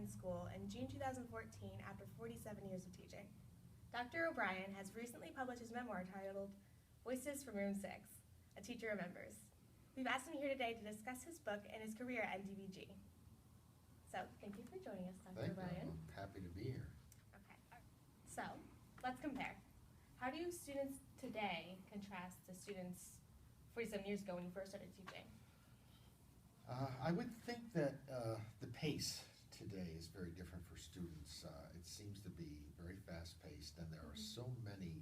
school in June 2014 after 47 years of teaching. Dr. O'Brien has recently published his memoir titled Voices from Room 6, A Teacher Remembers. We've asked him here today to discuss his book and his career at NDVG. So, thank you for joining us, Dr. O'Brien. I'm happy to be here. Okay, so let's compare. How do students today contrast to students 47 years ago when you first started teaching? I would think that the pace today is very different for students. It seems to be very fast-paced, and there are so many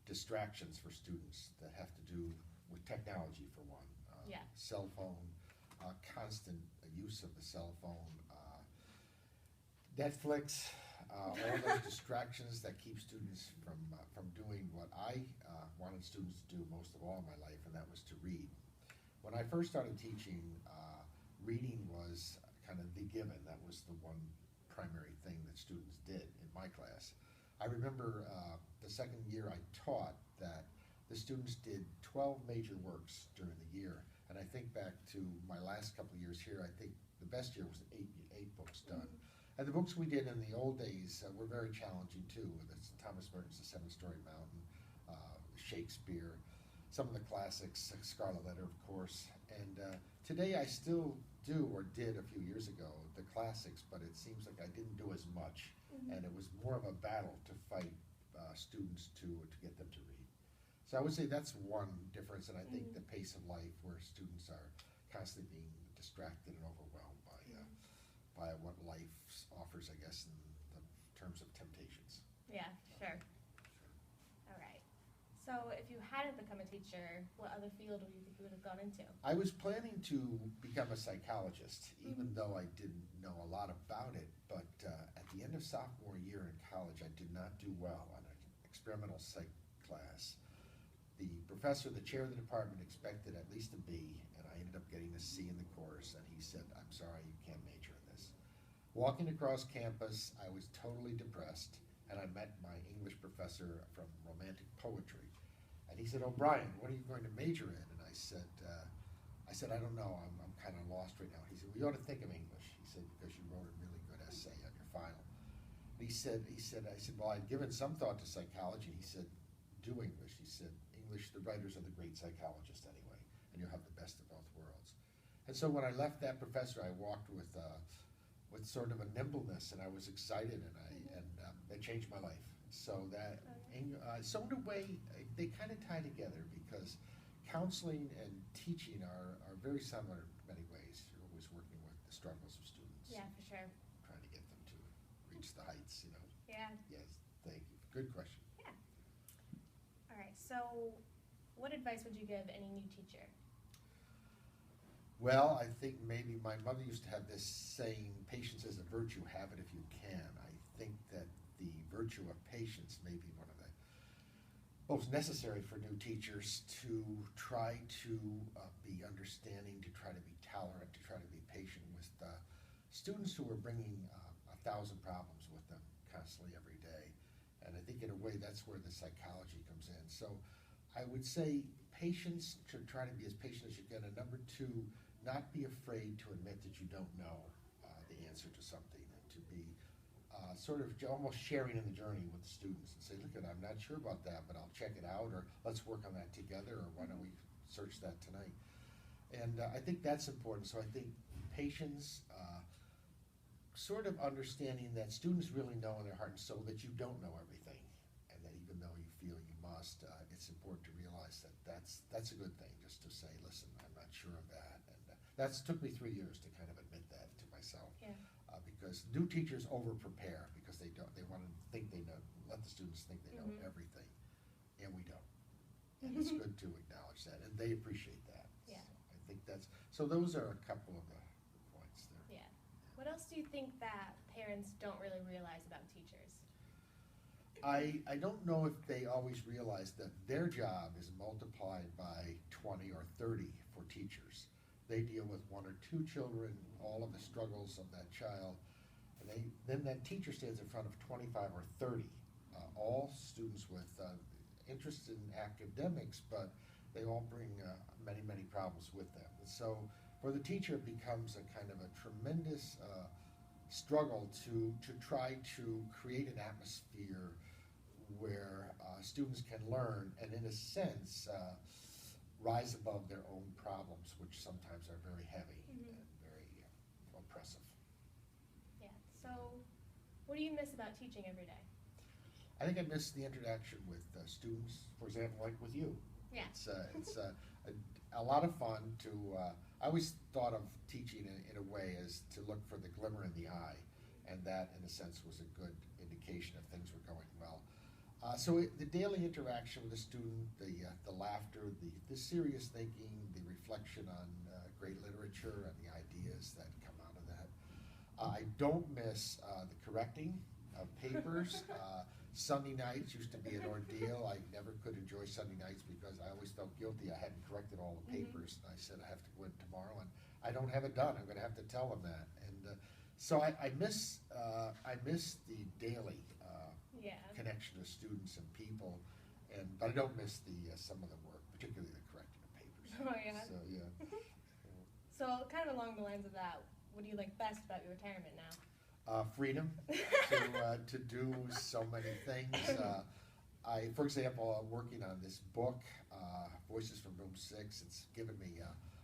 distractions for students that have to do with technology, for one. Cell phone, constant use of the cell phone, Netflix, all those distractions that keep students from doing what I wanted students to do most of all in my life, and that was to read. When I first started teaching, reading was kind of the given. That was the one primary thing that students did in my class. I remember the second year I taught that the students did 12 major works during the year, and I think back to my last couple of years here, I think the best year was eight books done. And the books we did in the old days were very challenging too. That's Thomas Merton's The Seven-Story Mountain, Shakespeare, some of the classics, Scarlet Letter, of course. And today I still do, or did a few years ago, the classics, but it seems like I didn't do as much. And it was more of a battle to fight students to get them to read. So I would say that's one difference, and I think the pace of life where students are constantly being distracted and overwhelmed by what life offers, I guess, in the terms of temptations. Yeah, sure. All right. So if you hadn't become a teacher, what other field would you think you would have gone into? I was planning to become a psychologist, even though I didn't know a lot about it. But at the end of sophomore year in college, I did not do well on an experimental psych class. The professor, the chair of the department, expected at least a B, and I ended up getting a C in the course, and he said, "I'm sorry, you can't major in this." Walking across campus, I was totally depressed, and I met my English professor from romantic poetry. And he said, "O'Brien, what are you going to major in?" And I said, I don't know, I'm kind of lost right now. He said, "Well, you ought to think of English." He said, "Because you wrote a really good essay on your final." And I said, "Well, I'd given some thought to psychology." He said, "Do English." He said, "English, the writers are the great psychologists anyway, and you'll have the best of both worlds." And so when I lleft that professor, I walked with sort of a nimbleness, and I was excited, and that changed my life. So that, so in a way, they kind of tie together, because counseling and teaching are very similar in many ways. You're always working with the struggles of students. Yeah, for sure. Trying to get them to reach the heights, you know. Yeah. Yes, thank you. Good question. Yeah. All right, so what advice would you give any new teacher? Well, I think maybe my mother used to have this saying, "Patience is a virtue, have it if you can." I think that the virtue of patience may be one of the most necessary for new teachers, to try to be understanding, to try to be tolerant, to try to be patient with students who are bringing 1,000 problems with them constantly every day. And I think in a way that's where the psychology comes in. So I would say patience, to try to be as patient as you can. And number two, not be afraid to admit that you don't know the answer to something, and to be sort of almost sharing in the journey with the students and say, "Look, I'm not sure about that, but I'll check it out," or "Let's work on that together," or "Why don't we search that tonight?" And I think that's important. So I think patience, sort of understanding that students really know in their heart and soul that you don't know everything, and that even though you feel you must, it's important to realize that that's a good thing, just to say, "Listen, I'm not sure of that." And that's took me 3 years to kind of admit that to myself. Yeah. Because new teachers over-prepare, because they want to think they know, let the students think they know everything, and we don't. And it's good to acknowledge that, and they appreciate that. Yeah. So I think so those are a couple of the points there. Yeah. What else do you think that parents don't really realize about teachers? I don't know if they always realize that their job is multiplied by 20 or 30 for teachers. They deal with 1 or 2 children, all of the struggles of that child, and then that teacher stands in front of 25 or 30, all students with interest in academics, but they all bring many, many problems with them. And so for the teacher, it becomes a kind of a tremendous struggle to try to create an atmosphere where students can learn and, in a sense, rise above their own problems, which sometimes are very heavy and very oppressive. Yeah. So, what do you miss about teaching every day? I think I miss the interaction with students, for example, like with you. Yeah. It's a lot of fun to, I always thought of teaching in a way as to look for the glimmer in the eye, and that, in a sense, was a good indication of things were going well. The daily interaction with the student, the laughter, the serious thinking, the reflection on great literature and the ideas that come out of that. I don't miss the correcting of papers. Sunday nights used to be an ordeal. I never could enjoy Sunday nights because I always felt guilty. I hadn't corrected all the papers. And I said, I have to go in tomorrow, and I don't have it done. I'm going to have to tell them that. And so I miss the daily connection to students and people, but I don't miss some of the work, particularly the correcting of papers. Oh, yeah. So, yeah. So, kind of along the lines of that, what do you like best about your retirement now? Freedom to do so many things. For example, working on this book, Voices from Room 6, it's given me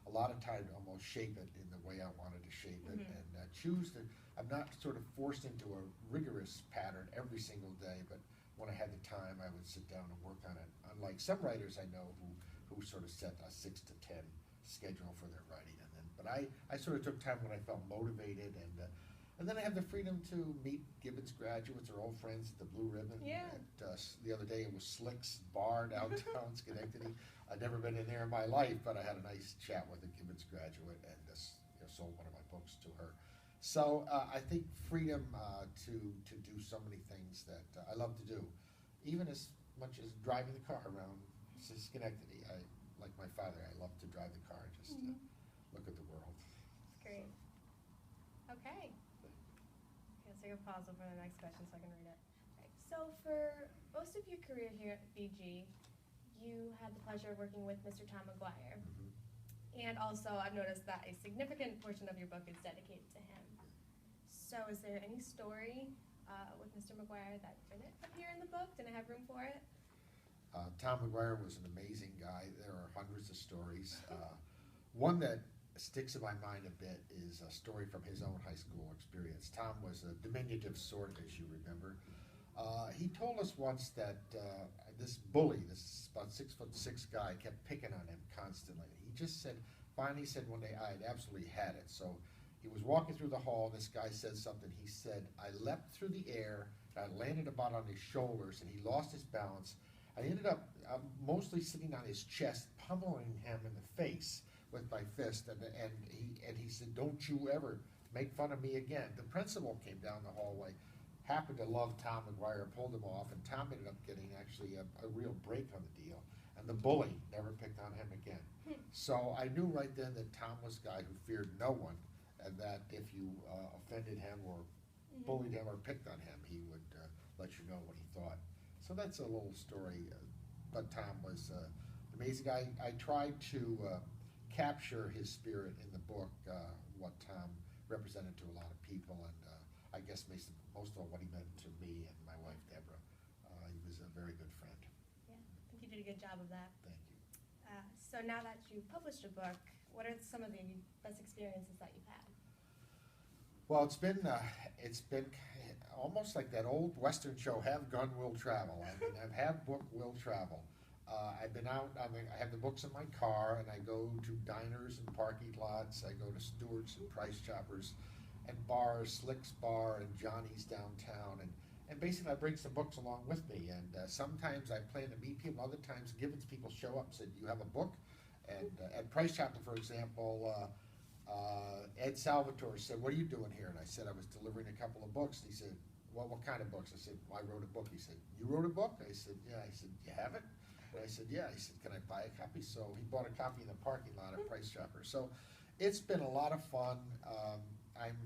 a lot of time to almost shape it in the way I wanted to shape it, and choose to. I'm not sort of forced into a rigorous pattern every single day, but when I had the time, I would sit down and work on it. Unlike some writers I know who sort of set a 6 to 10 schedule for their writing, but I sort of took time when I felt motivated, and then I have the freedom to meet Gibbons graduates or old friends at the Blue Ribbon. Yeah. The other day it was Slick's Bar downtown Schenectady. I'd never been in there in my life, but I had a nice chat with a Gibbons graduate and sold one of my books to her. So I think freedom to do so many things that I love to do, even as much as driving the car around Schenectady. Like my father, I love to drive the car and just look at the world. That's great. Okay. Let's take a pause over the next question so I can read it. Right. So for most of your career here at BG, you had the pleasure of working with Mr. Tom Maguire. And also, I've noticed that a significant portion of your book is dedicated to him. So is there any story with Mr. Maguire that didn't appear in the book? Didn't have room for it? Tom Maguire was an amazing guy. There are hundreds of stories. One that sticks in my mind a bit is a story from his own high school experience. Tom was a diminutive sort, as you remember. He told us once that this bully, this about 6'6" guy, kept picking on him constantly. He just finally said one day, I had absolutely had it. So he was walking through the hall, and this guy said something. He said, I leapt through the air, and I landed about on his shoulders, and he lost his balance. I ended up mostly sitting on his chest, pummeling him in the face with my fist, and he said, don't you ever make fun of me again. The principal came down the hallway, happened to love Tom Maguire, pulled him off, and Tom ended up getting actually a real break on the deal, and the bully never picked on him again. So I knew right then that Tom was a guy who feared no one, and that if you offended him or bullied him or picked on him, he would let you know what he thought. So that's a little story, but Tom was amazing. I tried to capture his spirit in the book, what Tom represented to a lot of people, and I guess most of all what he meant to me and my wife Deborah. He was a very good friend. Yeah, I think you did a good job of that. Thank you. So now that you've published a book, what are some of the best experiences that you've had? Well, it's been almost like that old Western show, Have Gun, Will Travel. I mean, Have Book, Will Travel. I've been out, I have the books in my car, and I go to diners and parking lots. I go to Stewart's and Price Choppers and bars, Slick's Bar and Johnny's downtown. And basically I bring some books along with me. And sometimes I plan to meet people. Other times Gibbons people show up and say, do you have a book? And at Price Chopper, for example, Ed Salvatore said, what are you doing here? And I said, I was delivering a couple of books. And he said, well, what kind of books? I said, well, I wrote a book. He said, you wrote a book? I said, yeah. I said, you have it? And I said, yeah. He said, can I buy a copy? So he bought a copy in the parking lot at Price Chopper. So it's been a lot of fun. I'm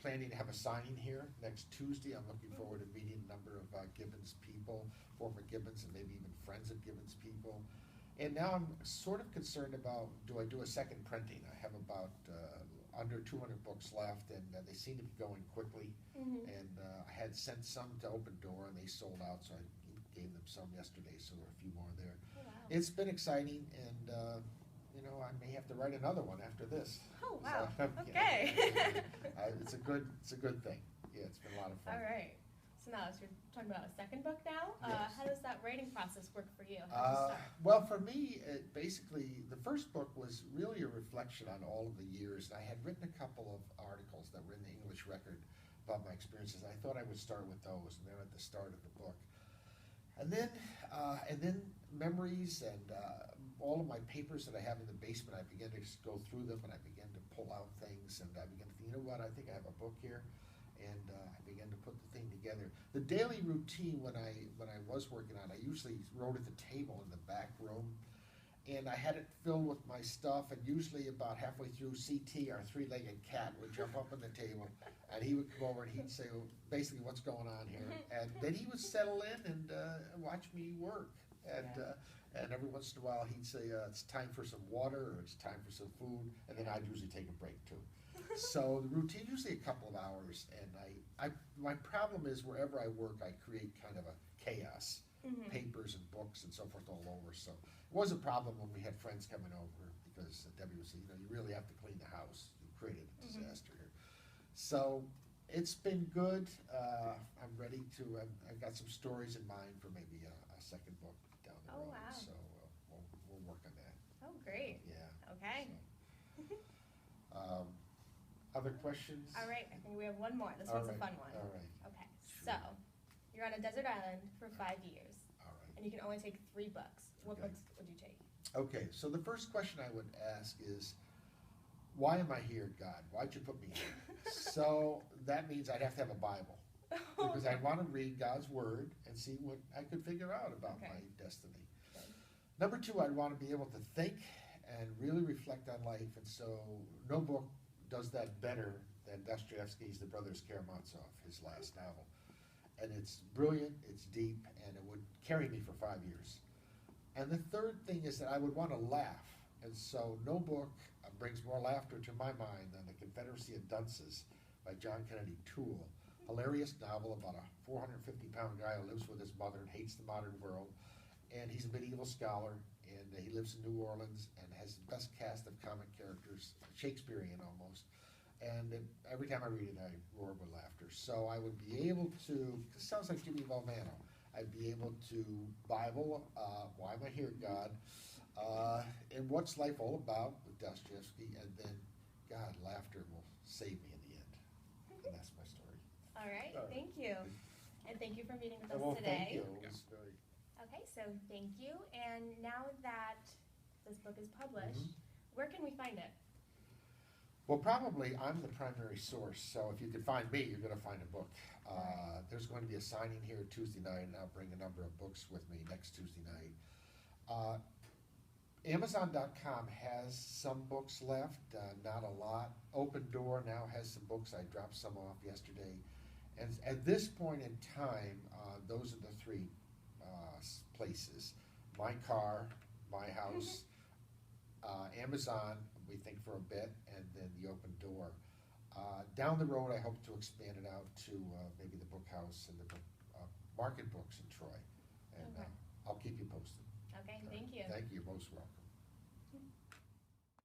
planning to have a signing here next Tuesday. I'm looking forward to meeting a number of Gibbons people, former Gibbons, and maybe even friends of Gibbons people. And now I'm sort of concerned about, do I do a second printing? I have about under 200 books left, and they seem to be going quickly. And I had sent some to Open Door, and they sold out, so I gave them some yesterday, so there are a few more there. Oh, wow. It's been exciting, and I may have to write another one after this. Oh, wow. So, Okay. it's a good thing. Yeah, it's been a lot of fun. All right. So now, you're talking about a second book now. Yes. How does that writing process work for you? How did you start? Well, for me, basically, the first book was really a reflection on all of the years. I had written a couple of articles that were in the English Record about my experiences. I thought I would start with those, and they're at the start of the book. And then memories and all of my papers that I have in the basement, I began to just go through them, and I began to pull out things, and I began to think, you know what, I think I have a book here. And I began to put the thing together. The daily routine when I was working on it, I usually wrote at the table in the back room, and I had it filled with my stuff, and usually about halfway through, CT, our three-legged cat, would jump up on the table, and he would come over and he'd say, well, basically, what's going on here? And then he would settle in and watch me work. And every once in a while, he'd say, it's time for some water, or it's time for some food, and then I'd usually take a break too. So the routine, usually a couple of hours, and my problem is wherever I work, I create kind of a chaos, papers and books and so forth all over. So it was a problem when we had friends coming over, because Debbie would say, you really have to clean the house. You created a disaster here. So it's been good. I'm ready to. I've got some stories in mind for maybe a second book down the road. Wow. So we'll work on that. Oh, great. Yeah. Okay. So, other questions? All right, I think we have one more. This All one's right, a fun one. all right. Okay, Sure. so you're on a desert island for 5 years, All right. and you can only take 3 books. What Okay. books would you take? Okay, so the first question I would ask is, why am I here, God? Why'd you put me here? So that means I'd have to have a Bible, because I'd want to read God's Word and see what I could figure out about Okay. my destiny. Good. Number 2, I'd want to be able to think and really reflect on life, and so no book does that better than Dostoevsky's The Brothers Karamazov, his last novel. And it's brilliant, it's deep, and it would carry me for 5 years. And the third thing is that I would want to laugh, and so no book brings more laughter to my mind than The Confederacy of Dunces by John Kennedy Toole. Hilarious novel about a 450-pound guy who lives with his mother and hates the modern world, and he's a medieval scholar, and he lives in New Orleans and has the best cast of comic characters, Shakespearean almost. And every time I read it, I roar with laughter. So I would be able to, it sounds like Jimmy Valvano, I'd be able to Bible, Why Am I Here, God, and What's Life All About with Dostoevsky, and then, God, laughter will save me in the end. And that's my story. All right, All right. thank you. And thank you for meeting with us Well, today. thank you. It was very... Okay, so thank you. And now that this book is published, where can we find it? Well, probably I'm the primary source, so if you can find me, you're going to find a book. There's going to be a signing here Tuesday night, and I'll bring a number of books with me next Tuesday night. Amazon.com has some books left, not a lot. Open Door now has some books. I dropped some off yesterday. And at this point in time, those are the 3 places. My car, my house, Amazon, we think for a bit, and then the Open Door. Down the road, I hope to expand it out to maybe the Book House and the Market Books in Troy. And Okay. I'll keep you posted. Okay, thank you. Thank you.